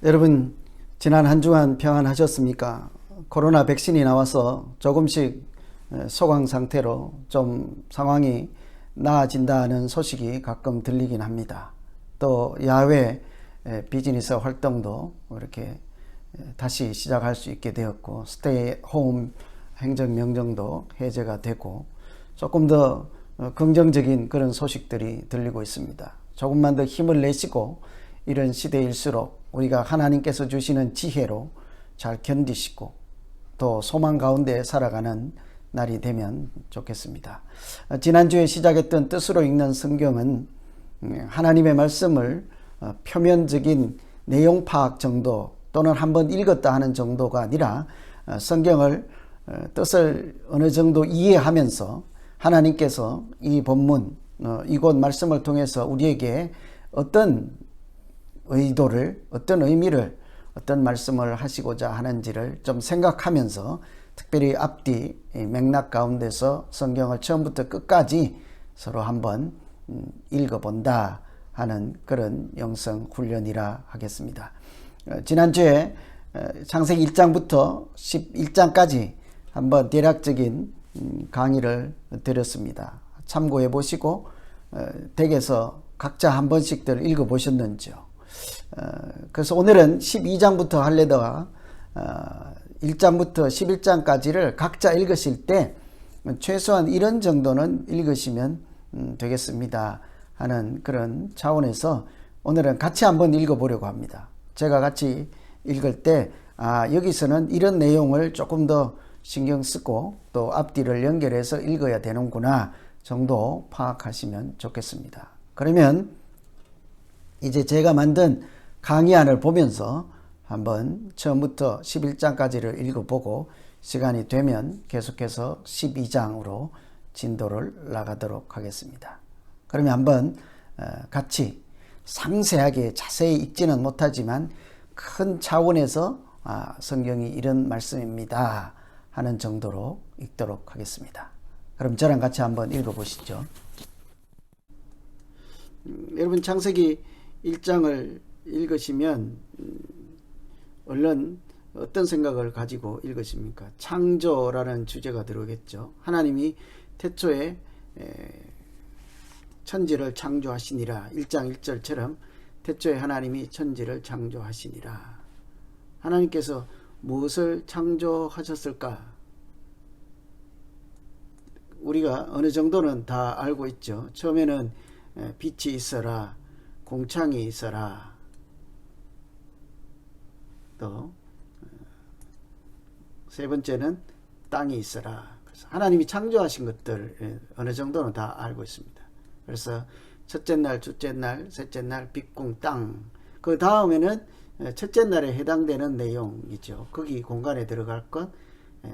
여러분, 지난 한 주간 평안하셨습니까? 코로나 백신이 나와서 조금씩 소강 상태로 좀 상황이 나아진다는 소식이 가끔 들리긴 합니다. 또 야외 비즈니스 활동도 이렇게 다시 시작할 수 있게 되었고, 스테이 홈 행정명령도 해제가 되고, 조금 더 긍정적인 그런 소식들이 들리고 있습니다. 조금만 더 힘을 내시고 이런 시대일수록 우리가 하나님께서 주시는 지혜로 잘 견디시고 또 소망 가운데 살아가는 날이 되면 좋겠습니다. 지난주에 시작했던 뜻으로 읽는 성경은 하나님의 말씀을 표면적인 내용 파악 정도 또는 한번 읽었다 하는 정도가 아니라 성경을 뜻을 어느 정도 이해하면서 하나님께서 이 본문 이곳 말씀을 통해서 우리에게 어떤 의도를, 어떤 의미를, 어떤 말씀을 하시고자 하는지를 좀 생각하면서 특별히 앞뒤 맥락 가운데서 성경을 처음부터 끝까지 서로 한번 읽어본다 하는 그런 영성 훈련이라 하겠습니다. 지난주에 창세기 1장부터 11장까지 한번 대략적인 강의를 드렸습니다. 참고해 보시고 댁에서 각자 한 번씩들 읽어 보셨는지요? 그래서 오늘은 12장부터 하려다가 1장부터 11장까지를 각자 읽으실 때 최소한 이런 정도는 읽으시면 되겠습니다 하는 그런 차원에서 오늘은 같이 한번 읽어보려고 합니다. 제가 같이 읽을 때 여기서는 이런 내용을 조금 더 신경 쓰고 또 앞뒤를 연결해서 읽어야 되는구나 정도 파악하시면 좋겠습니다. 그러면 이제 제가 만든 강의안을 보면서 한번 처음부터 11장까지를 읽어보고 시간이 되면 계속해서 12장으로 진도를 나가도록 하겠습니다. 그러면 한번 같이 상세하게 자세히 읽지는 못하지만 큰 차원에서 성경이 이런 말씀입니다 하는 정도로 읽도록 하겠습니다. 그럼 저랑 같이 한번 읽어보시죠. 여러분, 창세기 1장을 읽으시면 얼른 어떤 생각을 가지고 읽으십니까? 창조라는 주제가 들어오겠죠. 하나님이 태초에 천지를 창조하시니라. 1장 1절처럼 태초에 하나님이 천지를 창조하시니라. 하나님께서 무엇을 창조하셨을까? 우리가 어느 정도는 다 알고 있죠. 처음에는 빛이 있어라, 공창이 있어라, 또 세 번째는 땅이 있어라. 그래서 하나님이 창조하신 것들 어느 정도는 다 알고 있습니다. 그래서 첫째 날, 둘째 날, 셋째 날, 빛, 궁, 땅. 그 다음에는 첫째 날에 해당되는 내용이죠. 거기 공간에 들어갈 것,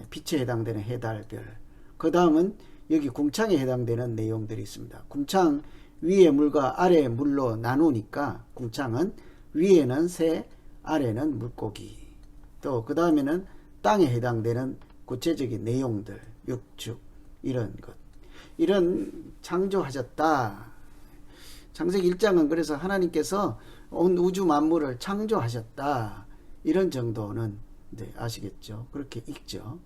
빛에 해당되는 해, 달, 별. 그 다음은 여기 궁창에 해당되는 내용들이 있습니다. 궁창 위의 물과 아래의 물로 나누니까 궁창은 위에는 새, 아래는 물고기. 또 그 다음에는 땅에 해당되는 구체적인 내용들, 육축, 이런 것. 이런 창조하셨다. 창세기 1장은 그래서 하나님께서 온 우주 만물을 창조하셨다. 이런 정도는 아시겠죠? 그렇게 읽죠.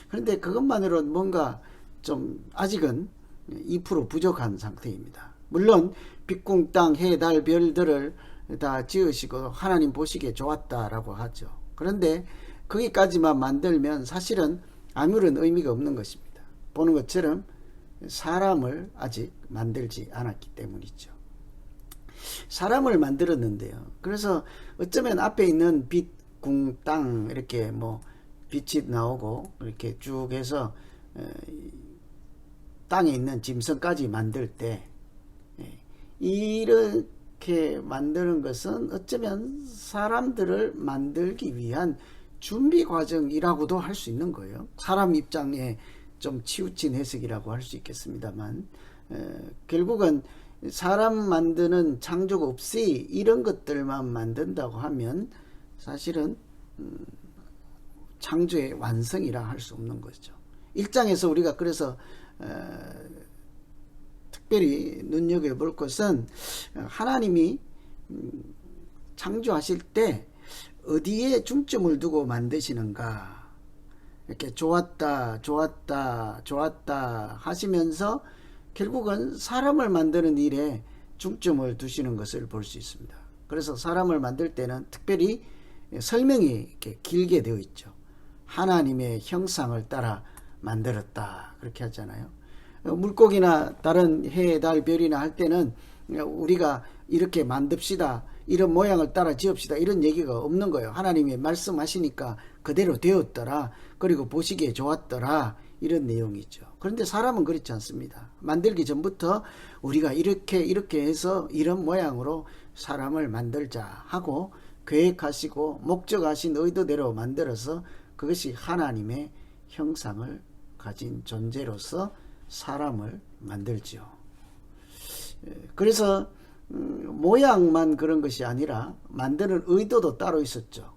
그런데 그것만으로 뭔가 좀 아직은 2% 부족한 상태입니다. 물론 빛궁 땅, 해, 달, 별들을 다 지으시고 하나님 보시기에 좋았다라고 하죠. 그런데 거기까지만 만들면 사실은 아무런 의미가 없는 것입니다. 보는 것처럼 사람을 아직 만들지 않았기 때문이죠. 사람을 만들었는데요. 그래서 어쩌면 앞에 있는 빛, 궁, 땅 이렇게 뭐 빛이 나오고 이렇게 쭉 해서 땅에 있는 짐승까지 만들 때 이렇게 만드는 것은 어쩌면 사람들을 만들기 위한 준비 과정이라고도 할 수 있는 거예요. 사람 입장에 좀 치우친 해석이라고 할 수 있겠습니다만 결국은 사람 만드는 창조가 없이 이런 것들만 만든다고 하면 사실은 창조의 완성이라 할 수 없는 거죠. 1장에서 우리가 그래서 특별히 눈여겨볼 것은 하나님이 창조하실 때 어디에 중점을 두고 만드시는가? 이렇게 좋았다, 좋았다, 좋았다 하시면서 결국은 사람을 만드는 일에 중점을 두시는 것을 볼 수 있습니다. 그래서 사람을 만들 때는 특별히 설명이 이렇게 길게 되어 있죠. 하나님의 형상을 따라 만들었다. 그렇게 하잖아요. 물고기나 다른 해, 달, 별이나 할 때는 우리가 이렇게 만듭시다, 이런 모양을 따라 지읍시다, 이런 얘기가 없는 거예요. 하나님이 말씀하시니까 그대로 되었더라, 그리고 보시기에 좋았더라, 이런 내용이죠. 그런데 사람은 그렇지 않습니다. 만들기 전부터 우리가 이렇게 해서 이런 모양으로 사람을 만들자 하고 계획하시고 목적하신 의도대로 만들어서 그것이 하나님의 형상을 가진 존재로서 사람을 만들지요. 그래서 모양만 그런 것이 아니라 만드는 의도도 따로 있었죠.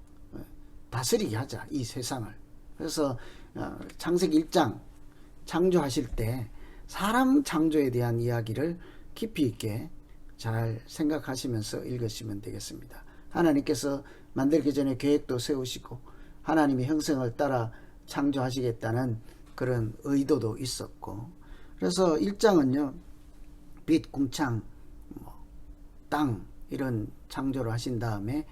다스리게 하자, 이 세상을. 그래서 창세기 1장 창조하실 때 사람 창조에 대한 이야기를 깊이 있게 잘 생각하시면서 읽으시면 되겠습니다. 하나님께서 만들기 전에 계획도 세우시고 하나님의 형상을 따라 창조하시겠다는 그런 의도도 있었고, 그래서 1장은요 빛, 궁창, 땅 이런 창조를 하신 다음에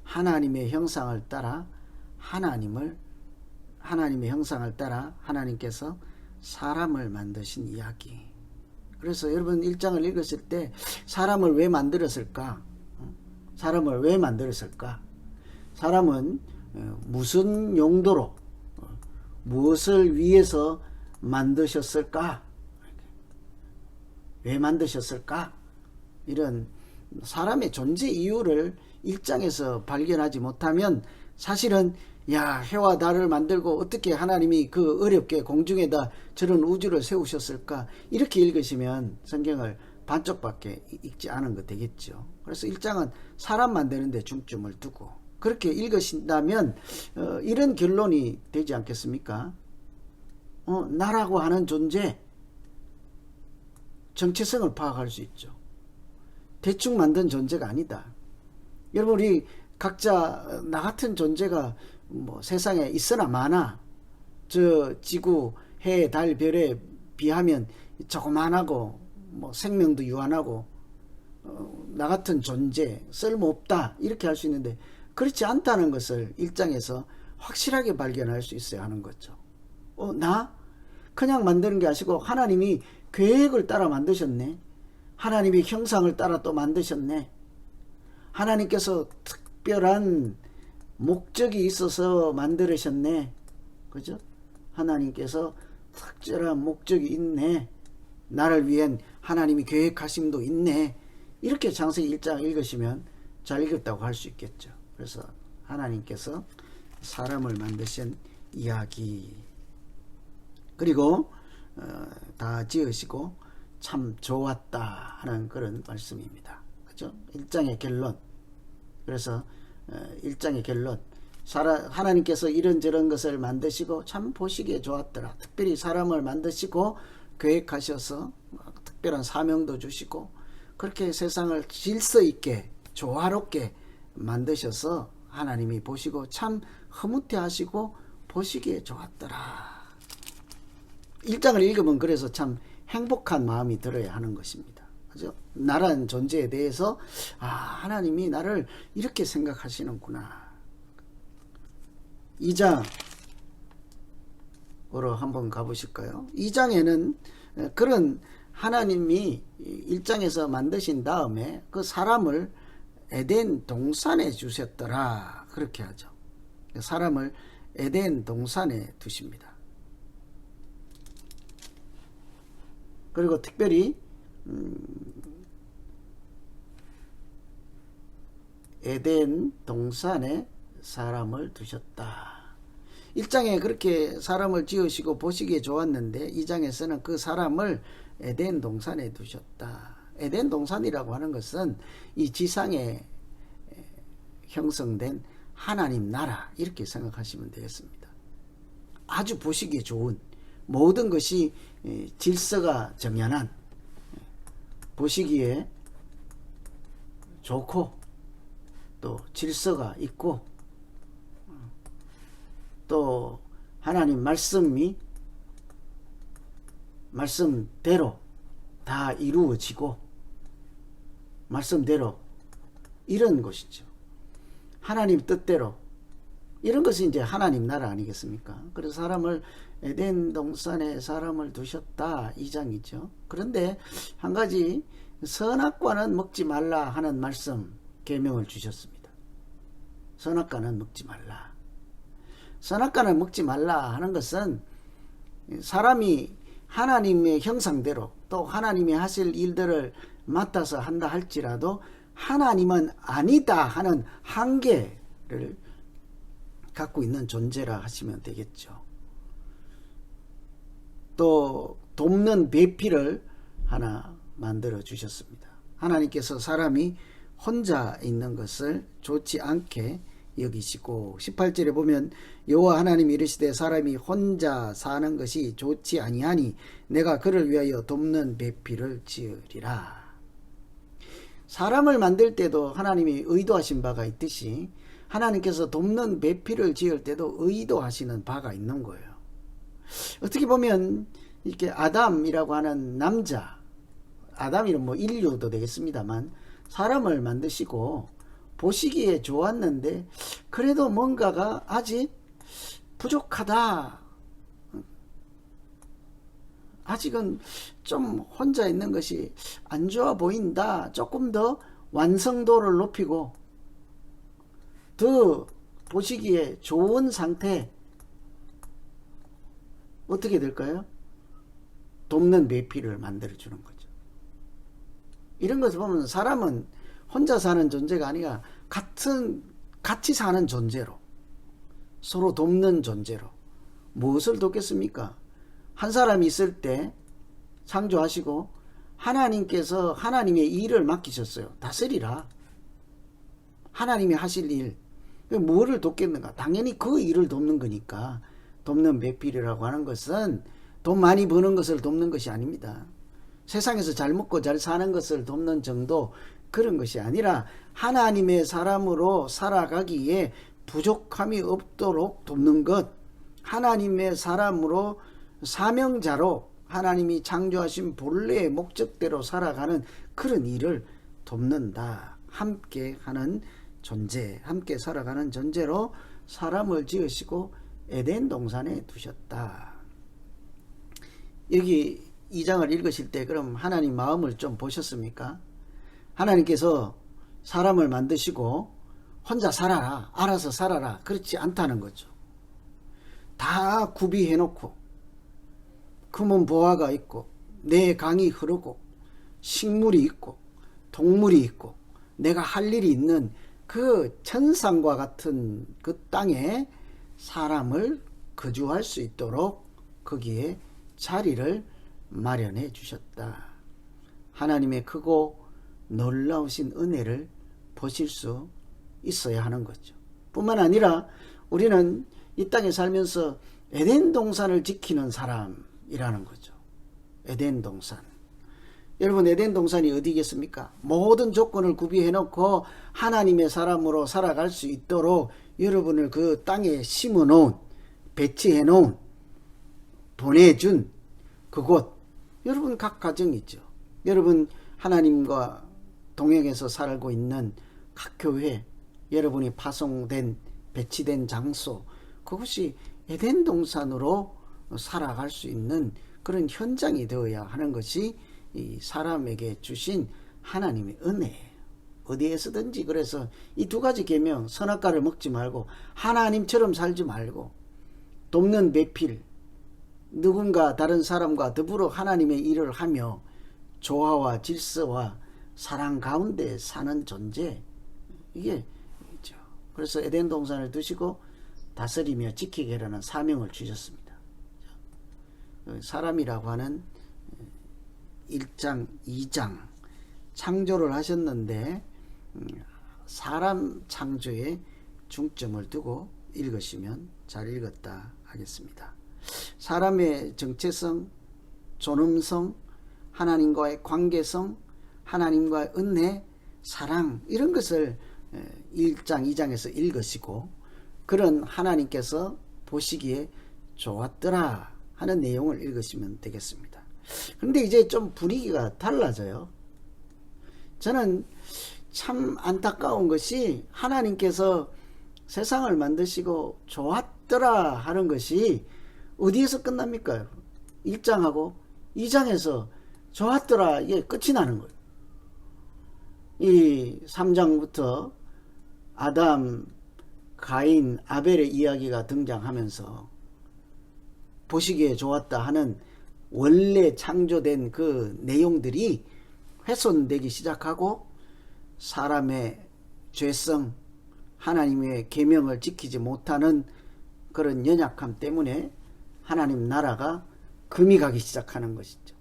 하나님의 형상을 따라 하나님의 형상을 따라 하나님께서 사람을 만드신 이야기. 그래서 여러분 1장을 읽으실 때 사람을 왜 만들었을까? 사람을 왜 만들었을까? 사람은 무슨 용도로 무엇을 위해서 만드셨을까? 왜 만드셨을까? 이런 사람의 존재 이유를 1장에서 발견하지 못하면 사실은 해와 달을 만들고 어떻게 하나님이 그 어렵게 공중에다 저런 우주를 세우셨을까? 이렇게 읽으시면 성경을 반쪽밖에 읽지 않은 것 되겠죠. 그래서 1장은 사람 만드는 데 중점을 두고 그렇게 읽으신다면 이런 결론이 되지 않겠습니까? 나라고 하는 존재 정체성을 파악할 수 있죠. 대충 만든 존재가 아니다. 여러분 우리 각자 나 같은 존재가 세상에 있으나 마나 저 지구, 해, 달, 별에 비하면 조그만하고 생명도 유한하고 나 같은 존재 쓸모없다 이렇게 할 수 있는데 그렇지 않다는 것을 1장에서 확실하게 발견할 수 있어야 하는 거죠. 나? 그냥 만드는 게 아니고 하나님이 계획을 따라 만드셨네. 하나님의 형상을 따라 또 만드셨네. 하나님께서 특별한 목적이 있어서 만들으셨네. 그죠? 하나님께서 특별한 목적이 있네. 나를 위한 하나님이 계획하심도 있네. 이렇게 창세기 1장 읽으시면 잘 읽었다고 할 수 있겠죠. 그래서 하나님께서 사람을 만드신 이야기, 그리고 다 지으시고 참 좋았다 하는 그런 말씀입니다. 그죠? 1장의 결론. 그래서 1장의 결론, 하나님께서 이런저런 것을 만드시고 참 보시기에 좋았더라. 특별히 사람을 만드시고 계획하셔서 특별한 사명도 주시고 그렇게 세상을 질서 있게 조화롭게 만드셔서 하나님이 보시고 참 흐뭇해 하시고 보시기에 좋았더라. 1장을 읽으면 그래서 참 행복한 마음이 들어야 하는 것입니다. 그죠? 나라는 존재에 대해서 하나님이 나를 이렇게 생각하시는구나. 2장으로 한번 가보실까요? 2장에는 그런 하나님이 1장에서 만드신 다음에 그 사람을 에덴 동산에 주셨더라. 그렇게 하죠. 사람을 에덴 동산에 두십니다. 그리고 특별히 에덴 동산에 사람을 두셨다. 1장에 그렇게 사람을 지으시고 보시기에 좋았는데 2장에서는 그 사람을 에덴 동산에 두셨다. 에덴 동산이라고 하는 것은 이 지상에 형성된 하나님 나라 이렇게 생각하시면 되겠습니다. 아주 보시기에 좋은 모든 것이 질서가 정연한, 보시기에 좋고 또 질서가 있고 또 하나님 말씀대로 다 이루어지고 말씀대로 이런 것이죠. 하나님 뜻대로 이런 것이 이제 하나님 나라 아니겠습니까? 그래서 사람을 에덴 동산에 사람을 두셨다 2장이죠. 그런데 한 가지 선악과는 먹지 말라 하는 말씀 계명을 주셨습니다. 선악과는 먹지 말라. 선악과는 먹지 말라 하는 것은 사람이 하나님의 형상대로 또 하나님이 하실 일들을 맡아서 한다 할지라도 하나님은 아니다 하는 한계를 갖고 있는 존재라 하시면 되겠죠. 또 돕는 배필을 하나 만들어 주셨습니다. 하나님께서 사람이 혼자 있는 것을 좋지 않게 여기시고 18절에 보면 여호와 하나님이 이르시되 사람이 혼자 사는 것이 좋지 아니하니 내가 그를 위하여 돕는 배필을 지으리라. 사람을 만들 때도 하나님이 의도하신 바가 있듯이 하나님께서 돕는 배필을 지을 때도 의도하시는 바가 있는 거예요. 어떻게 보면 이렇게 아담이라고 하는 남자, 아담이는 뭐 인류도 되겠습니다만 사람을 만드시고 보시기에 좋았는데 그래도 뭔가가 아직 부족하다, 아직은 좀 혼자 있는 것이 안 좋아 보인다, 조금 더 완성도를 높이고 더 보시기에 좋은 상태 어떻게 될까요? 돕는 배필을 만들어주는 거죠. 이런 것을 보면 사람은 혼자 사는 존재가 아니라 같이 사는 존재로, 서로 돕는 존재로. 무엇을 돕겠습니까? 한 사람이 있을 때 창조하시고 하나님께서 하나님의 일을 맡기셨어요. 다스리라. 하나님이 하실 일. 뭐를 돕겠는가? 당연히 그 일을 돕는 거니까. 돕는 배필이라고 하는 것은 돈 많이 버는 것을 돕는 것이 아닙니다. 세상에서 잘 먹고 잘 사는 것을 돕는 정도, 그런 것이 아니라 하나님의 사람으로 살아가기에 부족함이 없도록 돕는 것, 하나님의 사람으로 사명자로 하나님이 창조하신 본래의 목적대로 살아가는 그런 일을 돕는다. 함께 하는 존재, 함께 살아가는 존재로 사람을 지으시고 에덴 동산에 두셨다. 여기 2장을 읽으실 때 그럼 하나님 마음을 좀 보셨습니까? 하나님께서 사람을 만드시고 혼자 살아라, 알아서 살아라, 그렇지 않다는 거죠. 다 구비해 놓고 금은 보화가 있고 내 강이 흐르고 식물이 있고 동물이 있고 내가 할 일이 있는 그 천상과 같은 그 땅에 사람을 거주할 수 있도록 거기에 자리를 마련해 주셨다. 하나님의 크고 놀라우신 은혜를 보실 수 있어야 하는 거죠. 뿐만 아니라 우리는 이 땅에 살면서 에덴 동산을 지키는 사람이라는 거죠. 에덴 동산. 여러분, 에덴 동산이 어디겠습니까? 모든 조건을 구비해 놓고 하나님의 사람으로 살아갈 수 있도록 여러분을 그 땅에 심어 놓은, 배치해 놓은, 보내준 그곳, 여러분 각 가정이죠. 여러분 하나님과 동행해서 살고 있는 각 교회, 여러분이 파송된, 배치된 장소, 그것이 에덴 동산으로 살아갈 수 있는 그런 현장이 되어야 하는 것이 이 사람에게 주신 하나님의 은혜예요. 어디에서든지. 그래서 이 두 가지 계명, 선악과를 먹지 말고 하나님처럼 살지 말고 돕는 배필, 누군가 다른 사람과 더불어 하나님의 일을 하며 조화와 질서와 사랑 가운데 사는 존재, 이게 있죠. 그래서 에덴 동산을 두시고 다스리며 지키게 하라는 사명을 주셨습니다. 사람이라고 하는 1장, 2장 창조를 하셨는데 사람 창조에 중점을 두고 읽으시면 잘 읽었다 하겠습니다. 사람의 정체성, 존엄성, 하나님과의 관계성, 하나님과의 은혜, 사랑, 이런 것을 1장, 2장에서 읽으시고 그런 하나님께서 보시기에 좋았더라 하는 내용을 읽으시면 되겠습니다. 그런데 이제 좀 분위기가 달라져요. 저는 참 안타까운 것이 하나님께서 세상을 만드시고 좋았더라 하는 것이 어디에서 끝납니까? 1장하고 2장에서 좋았더라 이게 끝이 나는 거예요. 이 3장부터 아담, 가인, 아벨의 이야기가 등장하면서 보시기에 좋았다 하는 원래 창조된 그 내용들이 훼손되기 시작하고 사람의 죄성, 하나님의 계명을 지키지 못하는 그런 연약함 때문에 하나님 나라가 금이 가기 시작하는 것이죠.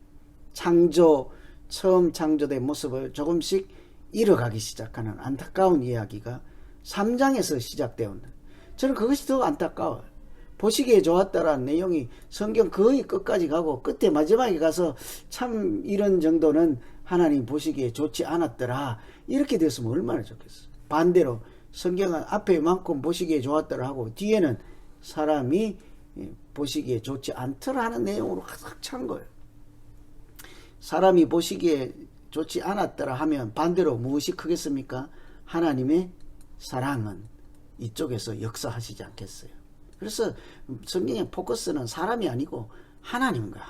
처음 창조된 모습을 조금씩 잃어가기 시작하는 안타까운 이야기가 3장에서 시작되었다. 저는 그것이 더 안타까워요. 보시기에 좋았다라는 내용이 성경 거의 끝까지 가고 끝에 마지막에 가서 참 이런 정도는 하나님 보시기에 좋지 않았더라 이렇게 됐으면 얼마나 좋겠어요. 반대로 성경은 앞에 만큼 보시기에 좋았더라 하고 뒤에는 사람이 보시기에 좋지 않더라 하는 내용으로 가득 찬 거예요. 사람이 보시기에 좋지 않았더라 하면 반대로 무엇이 크겠습니까? 하나님의 사랑은 이쪽에서 역사하시지 않겠어요. 그래서 성경의 포커스는 사람이 아니고 하나님인 거야.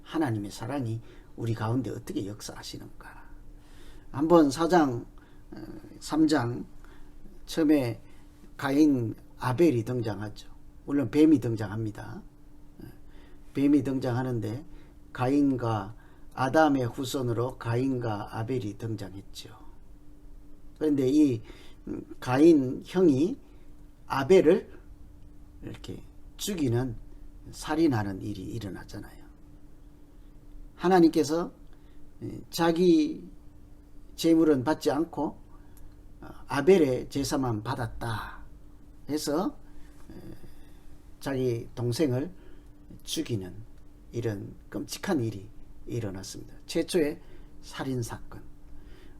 하나님의 사랑이 우리 가운데 어떻게 역사하시는가. 한번 3장 처음에 가인 아벨이 등장하죠. 물론 뱀이 등장합니다. 뱀이 등장하는데 가인과 아담의 후손으로 가인과 아벨이 등장했죠. 그런데 이 가인 형이 아벨을 이렇게 죽이는 살인하는 일이 일어나잖아요. 하나님께서 자기 제물은 받지 않고 아벨의 제사만 받았다 해서 자기 동생을 죽이는 이런 끔찍한 일이 일어났습니다. 최초의 살인사건.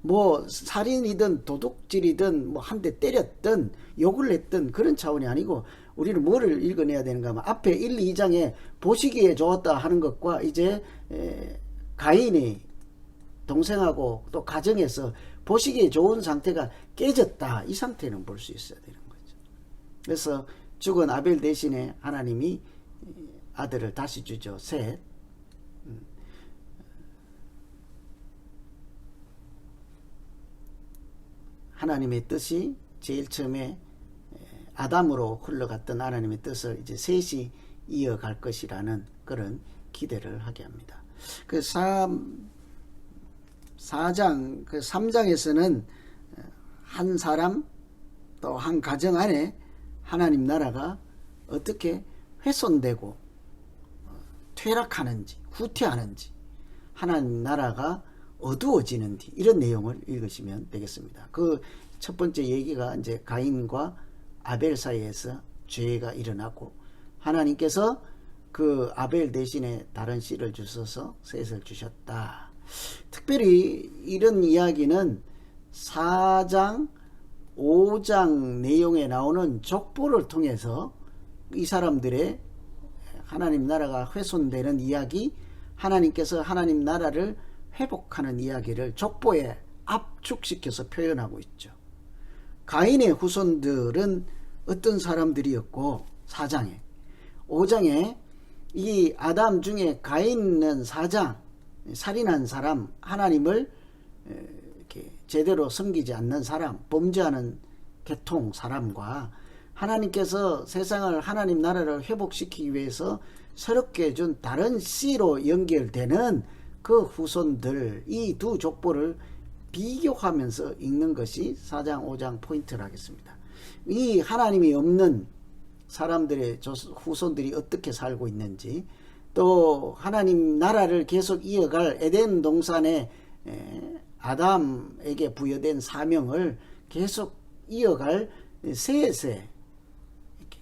뭐 살인이든 도둑질이든 뭐 한 대 때렸든 욕을 했든 그런 차원이 아니고 우리는 뭐를 읽어내야 되는가 하면 앞에 1, 2장에 보시기에 좋았다 하는 것과 이제 가인이 동생하고 또 가정에서 보시기에 좋은 상태가 깨졌다 이 상태는 볼 수 있어야 되는 거죠. 그래서 죽은 아벨 대신에 하나님이 아들을 다시 주죠. 셋. 하나님의 뜻이 제일 처음에 아담으로 흘러갔던 하나님의 뜻을 이제 셋이 이어갈 것이라는 그런 기대를 하게 합니다. 그 4장, 그 3장에서는 한 사람 또 한 가정 안에 하나님 나라가 어떻게 훼손되고 퇴락하는지, 후퇴하는지, 하나님 나라가 어두워지는지 이런 내용을 읽으시면 되겠습니다. 그 첫 번째 얘기가 이제 가인과 아벨 사이에서 죄가 일어나고 하나님께서 그 아벨 대신에 다른 씨를 주셔서 셋을 주셨다. 특별히 이런 이야기는 4장 5장 내용에 나오는 족보를 통해서 이 사람들의 하나님 나라가 훼손되는 이야기, 하나님께서 하나님 나라를 회복하는 이야기를 족보에 압축시켜서 표현하고 있죠. 가인의 후손들은 어떤 사람들이었고 4장에 5장에 이 아담 중에 가인은 4장 살인한 사람, 하나님을 이렇게 제대로 섬기지 않는 사람, 범죄하는 계통 사람과 하나님께서 세상을 하나님 나라를 회복시키기 위해서 새롭게 준 다른 씨로 연결되는 그 후손들, 이 두 족보를 비교하면서 읽는 것이 4장 5장 포인트를 하겠습니다. 이 하나님이 없는 사람들의 후손들이 어떻게 살고 있는지, 또 하나님 나라를 계속 이어갈 에덴 동산의 아담에게 부여된 사명을 계속 이어갈 셋의,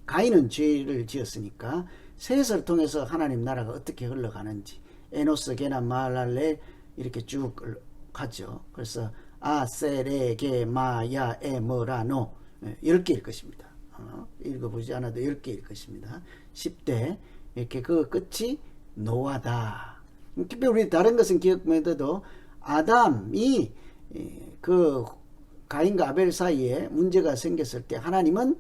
가인은 죄를 지었으니까 셋을 통해서 하나님 나라가 어떻게 흘러가는지, 에노스, 게남, 마할랄레 이렇게 쭉 가죠. 그래서 아, 세, 레, 게, 마, 야, 에, 머, 라, 노 10개일 것입니다. 읽어보지 않아도 10개일 것입니다. 10대 이렇게 그 끝이 노아다. 특별히 우리 다른 것은 기억 못해도 아담이 그 가인과 아벨 사이에 문제가 생겼을 때 하나님은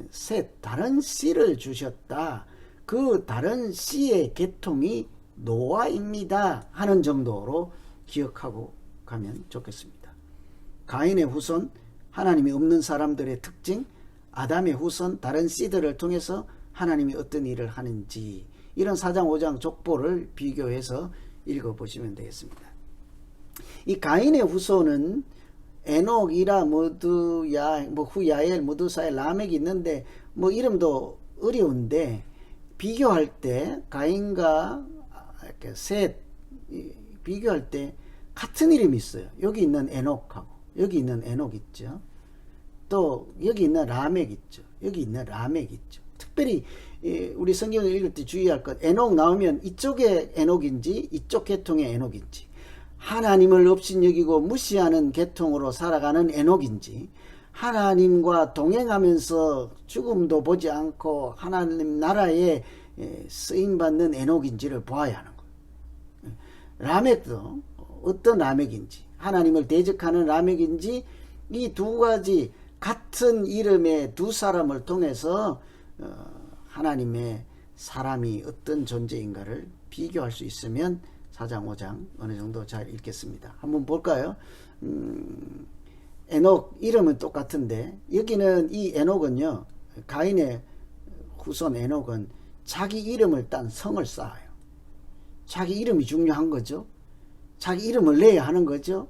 셋 다른 씨를 주셨다. 그 다른 씨의 계통이 노아입니다 하는 정도로 기억하고 가면 좋겠습니다. 가인의 후손 하나님이 없는 사람들의 특징, 아담의 후손 다른 씨들을 통해서 하나님이 어떤 일을 하는지, 이런 4장 5장 족보를 비교해서 읽어보시면 되겠습니다. 이 가인의 후손은 에녹, 이라, 무드야, 후야엘, 무드사엘, 라멕이 있는데 이름도 어려운데 비교할 때 가인과 셋 비교할 때 같은 이름이 있어요. 여기 있는 에녹하고 여기 있는 에녹 있죠. 또 여기 있는 라멕 있죠. 여기 있는 라멕 있죠. 특별히 우리 성경을 읽을 때 주의할 것, 에녹 나오면 이쪽의 에녹인지 이쪽 계통의 에녹인지, 하나님을 업신여기고 무시하는 계통으로 살아가는 에녹인지, 하나님과 동행하면서 죽음도 보지 않고 하나님 나라에 쓰임받는 에녹인지를 보아야 하는 거예요. 라멕도 어떤 라멕인지, 하나님을 대적하는 라멕인지, 이 두 가지 같은 이름의 두 사람을 통해서 하나님의 사람이 어떤 존재인가를 비교할 수 있으면 4장 5장 어느 정도 잘 읽겠습니다. 한번 볼까요? 에녹 이름은 똑같은데 여기는 이 에녹은요, 가인의 후손 에녹은 자기 이름을 딴 성을 쌓아요. 자기 이름이 중요한 거죠. 자기 이름을 내야 하는 거죠.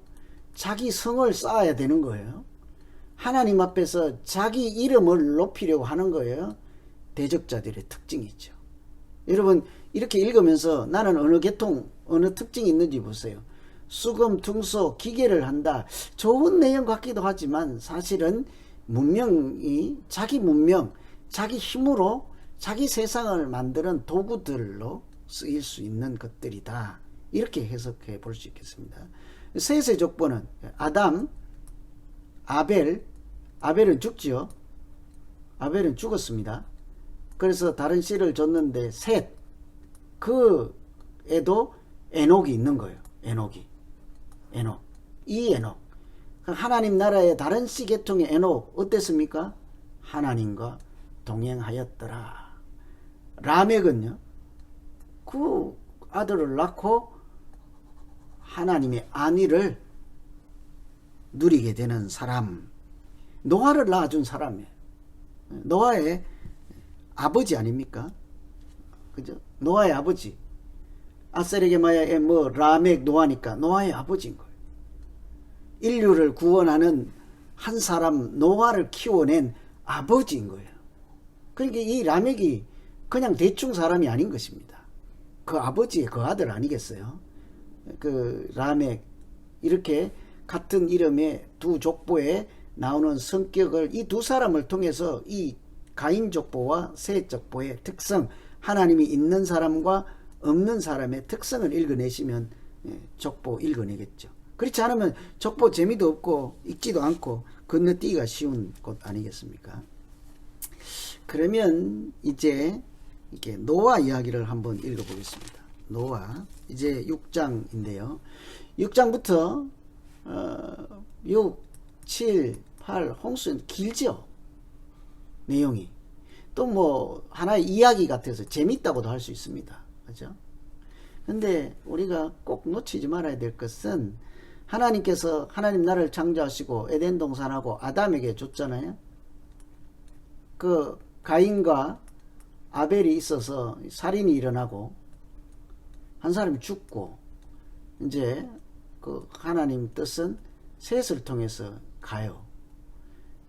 자기 성을 쌓아야 되는 거예요. 하나님 앞에서 자기 이름을 높이려고 하는 거예요. 대적자들의 특징이죠. 여러분 이렇게 읽으면서 나는 어느 계통 어느 특징이 있는지 보세요. 수금, 퉁소, 기계를 한다. 좋은 내용 같기도 하지만 사실은 문명이 자기 문명, 자기 힘으로 자기 세상을 만드는 도구들로 쓰일 수 있는 것들이다. 이렇게 해석해 볼 수 있겠습니다. 셋의 족보는 아담, 아벨은 죽지요. 아벨은 죽었습니다. 그래서 다른 씨를 줬는데 셋, 그 애도 에녹이 있는 거예요. 에녹. 이 에녹. 하나님 나라의 다른 씨 계통의 에녹 어땠습니까? 하나님과 동행하였더라. 라멕은요, 그 아들을 낳고 하나님의 안위를 누리게 되는 사람, 노아를 낳아준 사람이에요. 노아의 아버지 아닙니까? 그죠? 노아의 아버지. 아세르게마야의 라멕, 노아니까 노아의 아버지인 거예요. 인류를 구원하는 한 사람 노아를 키워낸 아버지인 거예요. 그러니까 이 라멕이 그냥 대충 사람이 아닌 것입니다. 그 아버지의 그 아들 아니겠어요? 그 라멕, 이렇게 같은 이름의 두 족보에 나오는 성격을 이 두 사람을 통해서 이 가인 족보와 셋 족보의 특성, 하나님이 있는 사람과 없는 사람의 특성을 읽어내시면 족보 읽어내겠죠. 그렇지 않으면 족보 재미도 없고 읽지도 않고 건너뛰기가 쉬운 것 아니겠습니까? 그러면 이제 이렇게 노아 이야기를 한번 읽어보겠습니다. 노아 이제 6장인데요. 6장부터 6, 7, 8 홍수는 길죠. 내용이 또 하나의 이야기 같아서 재밌다고도 할 수 있습니다. 그죠? 근데 우리가 꼭 놓치지 말아야 될 것은 하나님께서 하나님 나라를 창조하시고 에덴 동산하고 아담에게 줬잖아요. 그 가인과 아벨이 있어서 살인이 일어나고 한 사람이 죽고, 이제 그 하나님 뜻은 셋을 통해서 가요.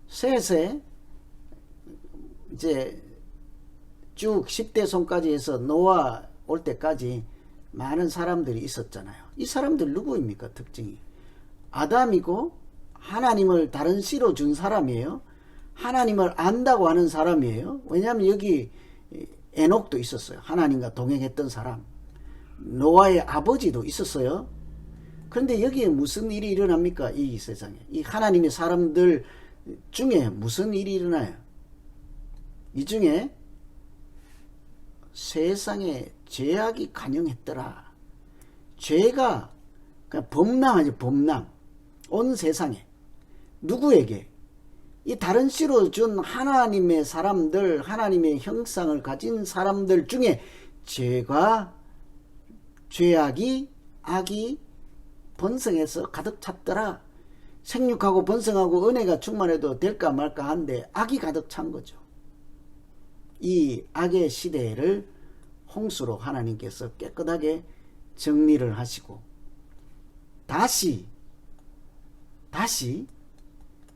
셋에 이제 쭉 10대 손까지 해서 노아 올 때까지 많은 사람들이 있었잖아요. 이 사람들 누구입니까? 특징이 아담이고 하나님을 다른 씨로 준 사람이에요. 하나님을 안다고 하는 사람이에요. 왜냐하면 여기 에녹도 있었어요. 하나님과 동행했던 사람. 노아의 아버지도 있었어요. 그런데 여기에 무슨 일이 일어납니까? 이 세상에 이 하나님의 사람들 중에 무슨 일이 일어나요? 이 중에 세상에 죄악이 관영했더라. 죄가 그냥 범람하죠. 범람. 온 세상에. 누구에게? 이 다른 씨로 준 하나님의 사람들, 하나님의 형상을 가진 사람들 중에 죄악이, 악이 번성해서 가득 찼더라. 생육하고 번성하고 은혜가 충만해도 될까 말까 한데 악이 가득 찬 거죠. 이 악의 시대를 홍수로 하나님께서 깨끗하게 정리를 하시고 다시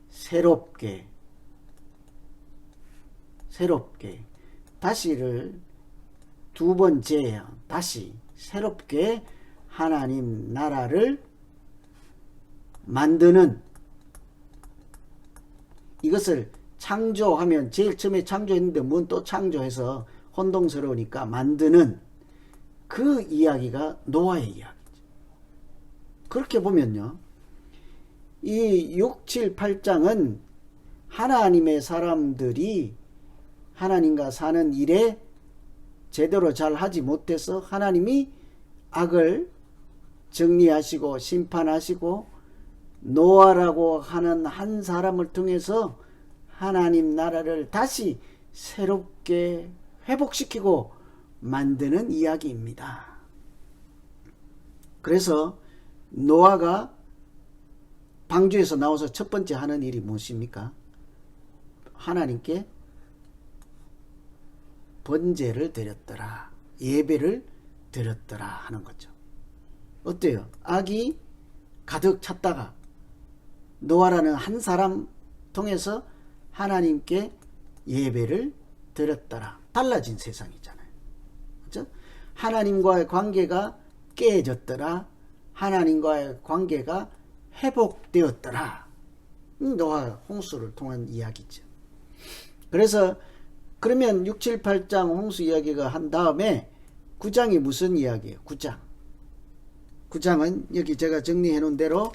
새롭게 다시를 두 번째 다시 새롭게 하나님 나라를 만드는, 이것을 창조하면 제일 처음에 창조했는데 뭔 또 창조해서 혼동스러우니까 만드는 그 이야기가 노아의 이야기죠. 그렇게 보면요, 이 6, 7, 8장은 하나님의 사람들이 하나님과 사는 일에 제대로 잘 하지 못해서 하나님이 악을 정리하시고 심판하시고 노아라고 하는 한 사람을 통해서 하나님 나라를 다시 새롭게 회복시키고 만드는 이야기입니다. 그래서 노아가 방주에서 나와서 첫 번째 하는 일이 무엇입니까? 하나님께 번제를 드렸더라, 예배를 드렸더라 하는 거죠. 어때요? 악이 가득 찼다가 노아라는 한 사람 통해서 하나님께 예배를 드렸더라. 달라진 세상이잖아요. 그렇죠? 하나님과의 관계가 깨졌더라. 하나님과의 관계가 회복되었더라. 노아 홍수를 통한 이야기죠. 그래서 그러면 6, 7, 8장 홍수 이야기가 한 다음에 9장이 무슨 이야기예요? 9장은 여기 제가 정리해 놓은 대로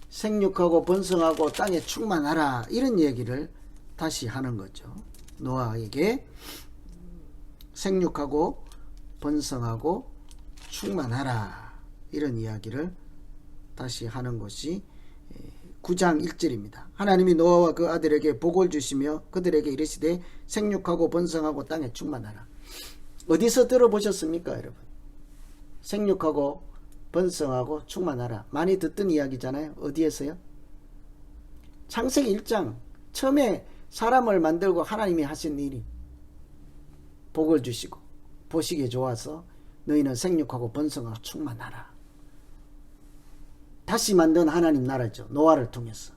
생육하고 번성하고 땅에 충만하라, 이런 얘기를 다시 하는 거죠. 노아에게 생육하고 번성하고 충만하라, 이런 이야기를 다시 하는 것이 9장 1절입니다. 하나님이 노아와 그 아들에게 복을 주시며 그들에게 이르시되 생육하고 번성하고 땅에 충만하라. 어디서 들어보셨습니까, 여러분? 생육하고 번성하고 충만하라. 많이 듣던 이야기잖아요. 어디에서요? 창세기 1장 처음에 사람을 만들고 하나님이 하신 일이 복을 주시고 보시기에 좋아서 너희는 생육하고 번성하고 충만하라. 다시 만든 하나님 나라죠. 노아를 통해서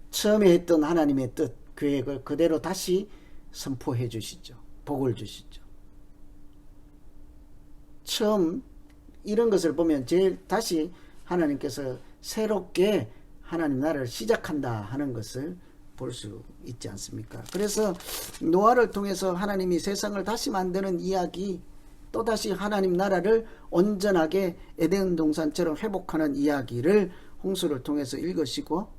처음에 했던 하나님의 뜻, 계획을 그대로 다시 선포해 주시죠. 복을 주시죠. 처음 이런 것을 보면 제일 다시 하나님께서 새롭게 하나님 나라를 시작한다 하는 것을 볼 수 있지 않습니까? 그래서 노아를 통해서 하나님이 세상을 다시 만드는 이야기, 또다시 하나님 나라를 온전하게 에덴 동산처럼 회복하는 이야기를 홍수를 통해서 읽으시고,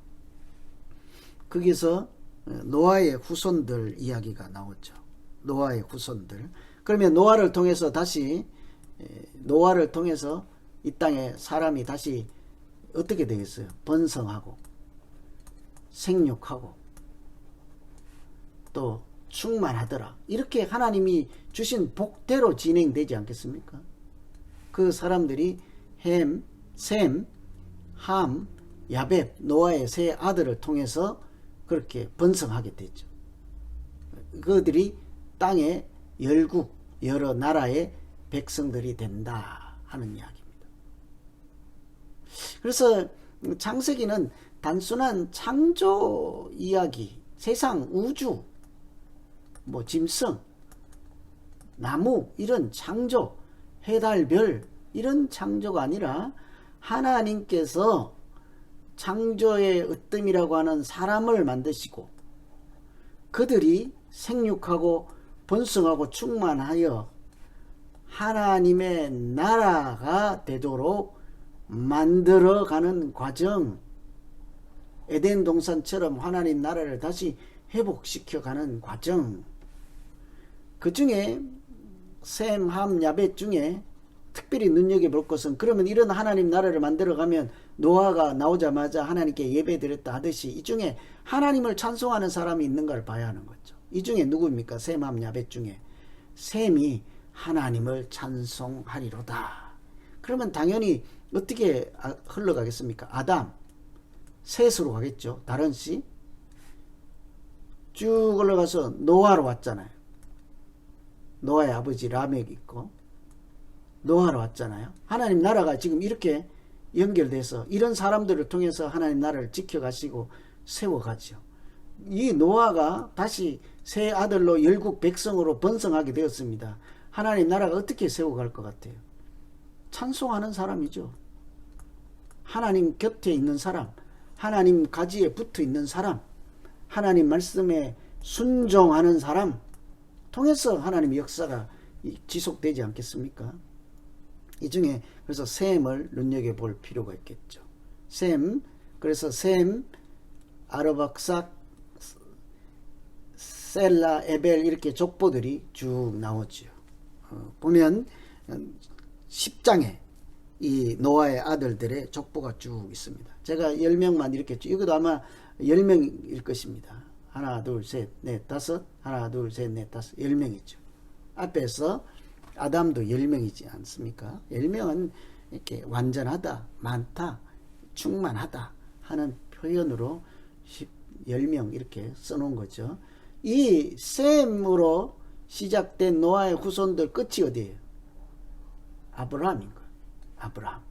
거기서 노아의 후손들 이야기가 나오죠. 노아의 후손들. 그러면 노아를 통해서 다시, 노아를 통해서 이 땅에 사람이 다시 어떻게 되겠어요? 번성하고 생육하고 또 충만하더라. 이렇게 하나님이 주신 복대로 진행되지 않겠습니까? 그 사람들이 햄, 셈, 함, 야벳, 노아의 세 아들을 통해서 그렇게 번성하게 됐죠. 그들이 땅의 열국, 여러 나라의 백성들이 된다 하는 이야기입니다. 그래서 창세기는 단순한 창조 이야기, 세상, 우주, 짐승, 나무, 이런 창조, 해달, 별, 이런 창조가 아니라 하나님께서 창조의 으뜸이라고 하는 사람을 만드시고 그들이 생육하고 번성하고 충만하여 하나님의 나라가 되도록 만들어가는 과정, 에덴 동산처럼 하나님 나라를 다시 회복시켜가는 과정, 그 중에 셈, 함, 야벳 중에 특별히 눈여겨볼 것은, 그러면 이런 하나님 나라를 만들어가면 노아가 나오자마자 하나님께 예배드렸다 하듯이 이 중에 하나님을 찬송하는 사람이 있는가를 봐야 하는 거죠. 이 중에 누구입니까? 셈, 함, 야벳 중에 셈이 하나님을 찬송하리로다. 그러면 당연히 어떻게 흘러가겠습니까? 아담, 셋으로 가겠죠. 다른 씨 쭉 올라가서 노아로 왔잖아요. 노아의 아버지 라멕 있고 노아로 왔잖아요. 하나님 나라가 지금 이렇게 연결돼서 이런 사람들을 통해서 하나님 나라를 지켜가시고 세워가죠. 이 노아가 다시 새 아들로 열국 백성으로 번성하게 되었습니다. 하나님 나라가 어떻게 세워갈 것 같아요? 찬송하는 사람이죠. 하나님 곁에 있는 사람, 하나님 가지에 붙어 있는 사람, 하나님 말씀에 순종하는 사람 통해서 하나님의 역사가 지속되지 않겠습니까? 이 중에 그래서 셈을 눈여겨볼 필요가 있겠죠. 셈, 그래서 셈, 아르박삭, 셀라, 에벨 이렇게 족보들이 쭉 나오죠. 보면 10장에 이 노아의 아들들의 족보가 쭉 있습니다. 제가 10명만 이렇게 쭉, 이것도 아마 10명일 것입니다. 하나, 둘, 셋, 넷, 다섯, 하나, 둘, 셋, 넷, 다섯, 10명이죠. 앞에서 아담도 10명이지 않습니까? 10명은 이렇게 완전하다, 많다, 충만하다 하는 표현으로 10명 이렇게 써놓은 거죠. 이 셈으로 시작된 노아의 후손들 끝이 어디예요? 아브라함인 거예요. 아브라함.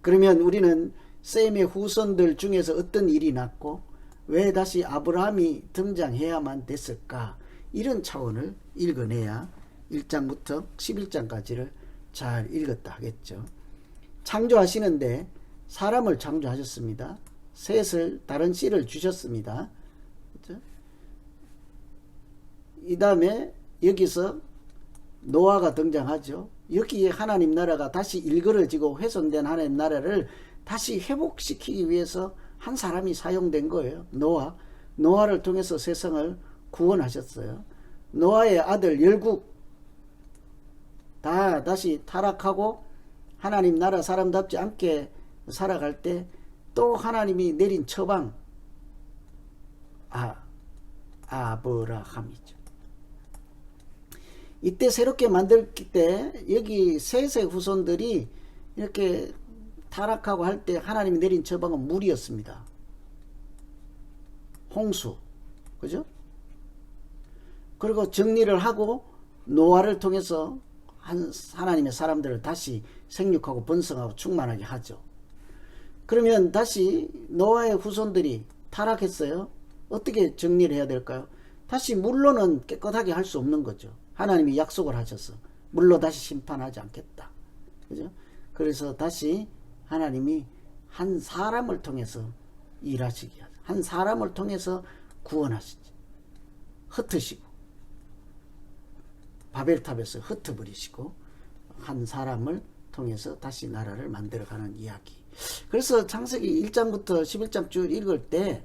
그러면 우리는 셈의 후손들 중에서 어떤 일이 났고 왜 다시 아브라함이 등장해야만 됐을까? 이런 차원을 읽어내야 1장부터 11장까지를 잘 읽었다 하겠죠. 창조하시는데 사람을 창조하셨습니다. 셋을, 다른 씨를 주셨습니다. 그렇죠? 이 다음에 여기서 노아가 등장하죠. 여기에 하나님 나라가 다시 일그러지고 훼손된 하나님 나라를 다시 회복시키기 위해서 한 사람이 사용된 거예요. 노아. 노아를 통해서 세상을 구원하셨어요. 노아의 아들 열국 다 다시 타락하고 하나님 나라 사람답지 않게 살아갈 때 또 하나님이 내린 처방, 아브라함이죠. 이때 새롭게 만들기 때 여기 셋의 후손들이 이렇게 타락하고 할 때 하나님이 내린 처방은 물이었습니다. 홍수, 그죠? 그리고 정리를 하고 노아를 통해서 하나님의 사람들을 다시 생육하고 번성하고 충만하게 하죠. 그러면 다시 노아의 후손들이 타락했어요. 어떻게 정리를 해야 될까요? 다시 물로는 깨끗하게 할 수 없는 거죠. 하나님이 약속을 하셔서 물로 다시 심판하지 않겠다. 그죠? 그래서 다시 하나님이 한 사람을 통해서 일하시게 하죠. 한 사람을 통해서 구원하시지. 흩으시고 바벨탑에서 흩어버리시고 한 사람을 통해서 다시 나라를 만들어가는 이야기. 그래서 창세기 1장부터 11장 쭉 읽을 때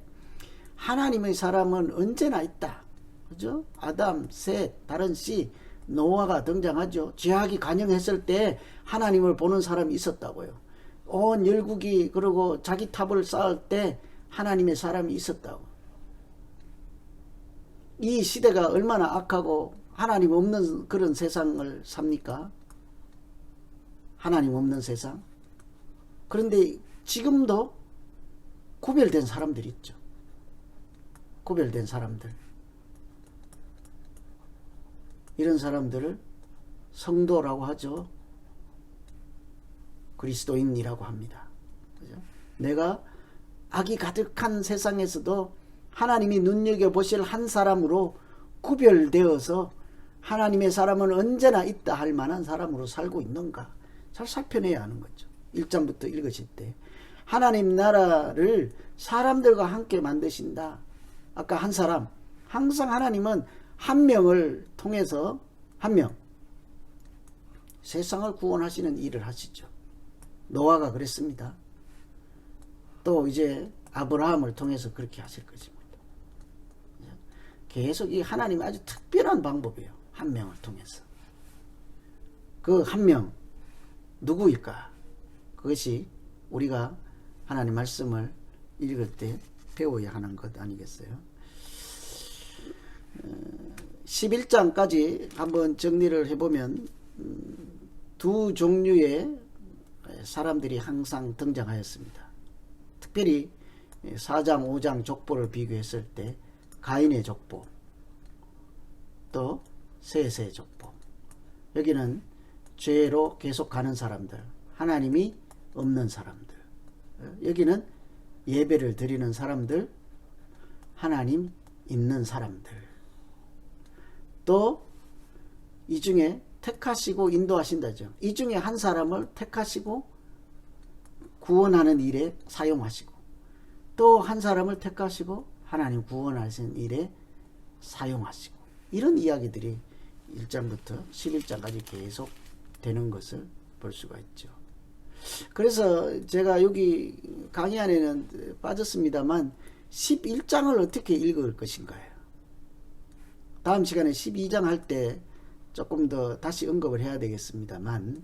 하나님의 사람은 언제나 있다. 그죠? 아담, 셋, 다른 씨, 노아가 등장하죠. 죄악이 간영했을 때 하나님을 보는 사람이 있었다고요. 온 열국이 그리고 자기 탑을 쌓을 때 하나님의 사람이 있었다고. 이 시대가 얼마나 악하고 하나님 없는 그런 세상을 삽니까? 하나님 없는 세상. 그런데 지금도 구별된 사람들이 있죠. 구별된 사람들. 이런 사람들을 성도라고 하죠. 그리스도인이라고 합니다. 그죠? 내가 악이 가득한 세상에서도 하나님이 눈여겨보실 한 사람으로 구별되어서 하나님의 사람은 언제나 있다 할 만한 사람으로 살고 있는가 잘 살펴내야 하는 거죠. 1장부터 읽으실 때 하나님 나라를 사람들과 함께 만드신다. 아까 한 사람, 항상 하나님은 한 명을 통해서 한 명 세상을 구원하시는 일을 하시죠. 노아가 그랬습니다. 또 이제 아브라함을 통해서 그렇게 하실 것입니다. 계속 이 하나님의 아주 특별한 방법이에요. 한 명을 통해서. 그 한 명 누구일까? 그것이 우리가 하나님 말씀을 읽을 때 배워야 하는 것 아니겠어요? 11장까지 한번 정리를 해보면 두 종류의 사람들이 항상 등장하였습니다. 특별히 4장 5장 족보를 비교했을 때 가인의 족보, 또 셋의 족보, 여기는 죄로 계속 가는 사람들, 하나님이 없는 사람들, 여기는 예배를 드리는 사람들, 하나님 있는 사람들, 또 이 중에 택하시고 인도하신다죠. 이 중에 한 사람을 택하시고 구원하는 일에 사용하시고, 또 한 사람을 택하시고 하나님 구원하신 일에 사용하시고, 이런 이야기들이 1장부터 11장까지 계속 되는 것을 볼 수가 있죠. 그래서 제가 여기 강의 안에는 빠졌습니다만 11장을 어떻게 읽을 것인가요? 다음 시간에 12장 할 때 조금 더 다시 언급을 해야 되겠습니다만,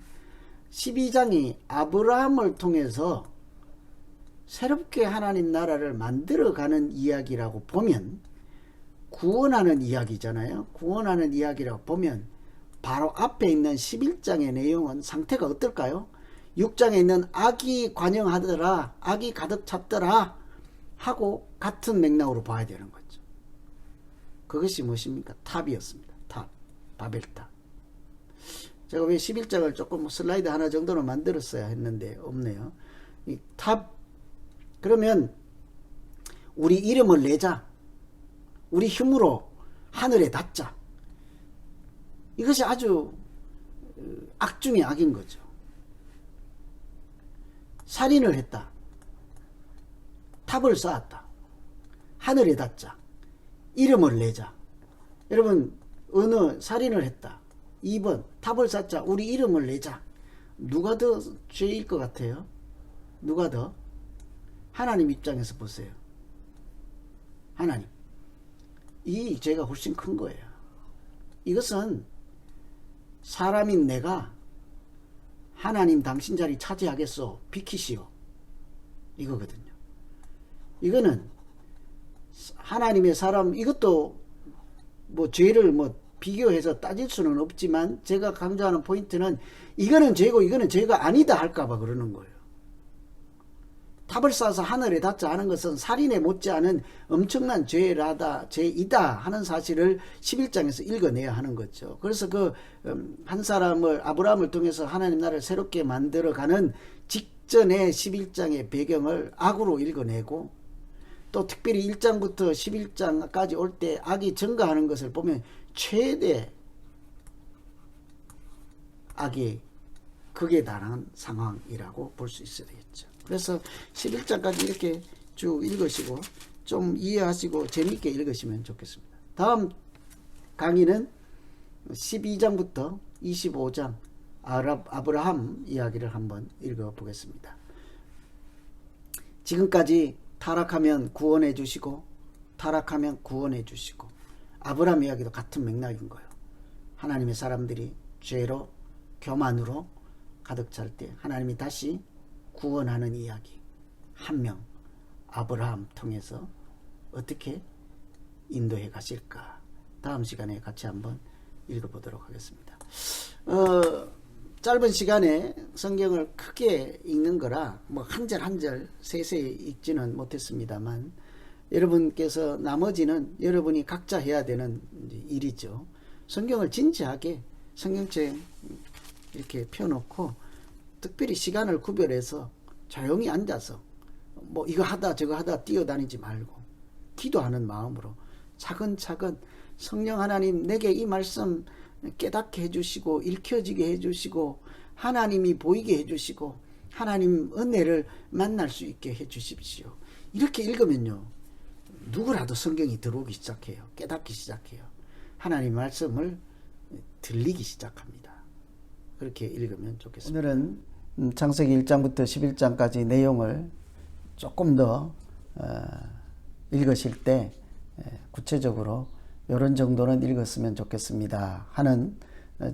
12장이 아브라함을 통해서 새롭게 하나님 나라를 만들어가는 이야기라고 보면, 구원하는 이야기잖아요. 구원하는 이야기라고 보면 바로 앞에 있는 11장의 내용은 상태가 어떨까요? 6장에 있는 악이 관영하더라, 악이 가득 찼더라 하고 같은 맥락으로 봐야 되는 거죠. 그것이 무엇입니까? 탑이었습니다. 탑, 바벨탑. 제가 왜 11장을 조금 슬라이드 하나 정도는 만들었어야 했는데 없네요. 이 탑, 그러면 우리 이름을 내자, 우리 힘으로 하늘에 닿자, 이것이 아주 악 중의 악인 거죠. 살인을 했다, 탑을 쌓았다, 하늘에 닿자, 이름을 내자. 여러분, 어느 살인을 했다, 2번 탑을 쌓자, 우리 이름을 내자, 누가 더 죄일 것 같아요? 누가 더? 하나님 입장에서 보세요. 하나님, 이 죄가 훨씬 큰 거예요. 이것은 사람인 내가 하나님 당신 자리 차지하겠소, 비키시오, 이거거든요. 이거는 하나님의 사람, 이것도 뭐 죄를 뭐 비교해서 따질 수는 없지만, 제가 강조하는 포인트는 이거는 죄고 이거는 죄가 아니다 할까봐 그러는 거예요. 탑을 쌓아서 하늘에 닿자 하는 것은 살인에 못지않은 엄청난 죄이다 하는 사실을 11장에서 읽어내야 하는 거죠. 그래서 그 한 사람을, 아브라함을 통해서 하나님 나라를 새롭게 만들어가는 직전의 11장의 배경을 악으로 읽어내고, 또 특별히 1장부터 11장까지 올 때 악이 증가하는 것을 보면 최대 악이 극에 달한 상황이라고 볼 수 있어야 되겠죠. 그래서 11장까지 이렇게 쭉 읽으시고 좀 이해하시고 재밌게 읽으시면 좋겠습니다. 다음 강의는 12장부터 25장 아브라함 이야기를 한번 읽어보겠습니다. 지금까지 타락하면 구원해 주시고 타락하면 구원해 주시고, 아브라함 이야기도 같은 맥락인 거예요. 하나님의 사람들이 죄로 교만으로 가득 찰 때 하나님이 다시 구원하는 이야기, 한 명 아브라함 통해서 어떻게 인도해 가실까, 다음 시간에 같이 한번 읽어보도록 하겠습니다. 짧은 시간에 성경을 크게 읽는 거라 뭐 한 절 한 절 세세히 읽지는 못했습니다만, 여러분께서 나머지는 여러분이 각자 해야 되는 일이죠. 성경을 진지하게 성경책 이렇게 펴놓고 특별히 시간을 구별해서 조용히 앉아서 뭐 이거 하다 저거 하다 뛰어다니지 말고 기도하는 마음으로 차근차근 성령 하나님, 내게 이 말씀 깨닫게 해주시고 읽혀지게 해주시고 하나님이 보이게 해주시고 하나님 은혜를 만날 수 있게 해주십시오. 이렇게 읽으면요, 누구라도 성경이 들어오기 시작해요. 깨닫기 시작해요. 하나님 말씀을 들리기 시작합니다. 그렇게 읽으면 좋겠습니다. 오늘은 창세기 1장부터 11장까지 내용을 조금 더 읽으실 때 구체적으로 이런 정도는 읽었으면 좋겠습니다 하는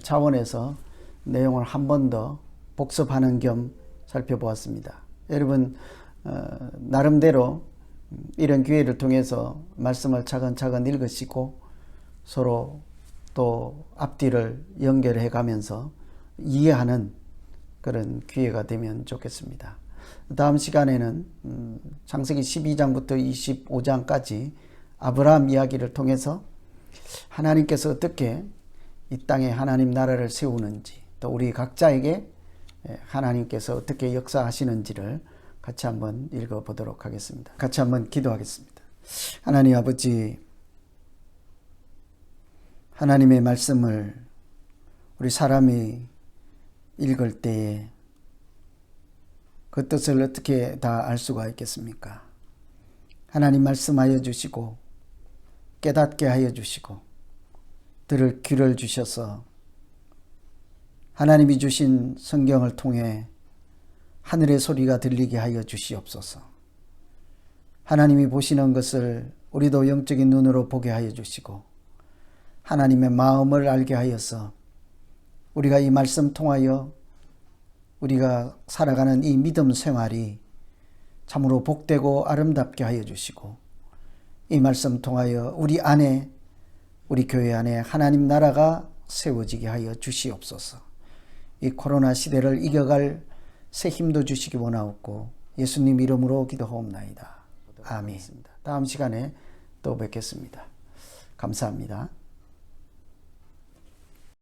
차원에서 내용을 한 번 더 복습하는 겸 살펴보았습니다. 여러분 나름대로 이런 기회를 통해서 말씀을 차근차근 읽으시고 서로 또 앞뒤를 연결해 가면서 이해하는 그런 기회가 되면 좋겠습니다. 다음 시간에는 창세기 12장부터 25장까지 아브라함 이야기를 통해서 하나님께서 어떻게 이 땅에 하나님 나라를 세우는지, 또 우리 각자에게 하나님께서 어떻게 역사하시는지를 같이 한번 읽어보도록 하겠습니다. 같이 한번 기도하겠습니다. 하나님 아버지, 하나님의 말씀을 우리 사람이 읽을 때에 그 뜻을 어떻게 다 알 수가 있겠습니까? 하나님 말씀하여 주시고 깨닫게 하여 주시고 들을 귀를 주셔서 하나님이 주신 성경을 통해 하늘의 소리가 들리게 하여 주시옵소서. 하나님이 보시는 것을 우리도 영적인 눈으로 보게 하여 주시고 하나님의 마음을 알게 하여서 우리가 이 말씀 통하여 우리가 살아가는 이 믿음 생활이 참으로 복되고 아름답게 하여 주시고 이 말씀 통하여 우리 안에, 우리 교회 안에 하나님 나라가 세워지게 하여 주시옵소서. 이 코로나 시대를 이겨갈 새 힘도 주시기 원하옵고 예수님 이름으로 기도하옵나이다. 아멘. 다음 시간에 또 뵙겠습니다. 감사합니다.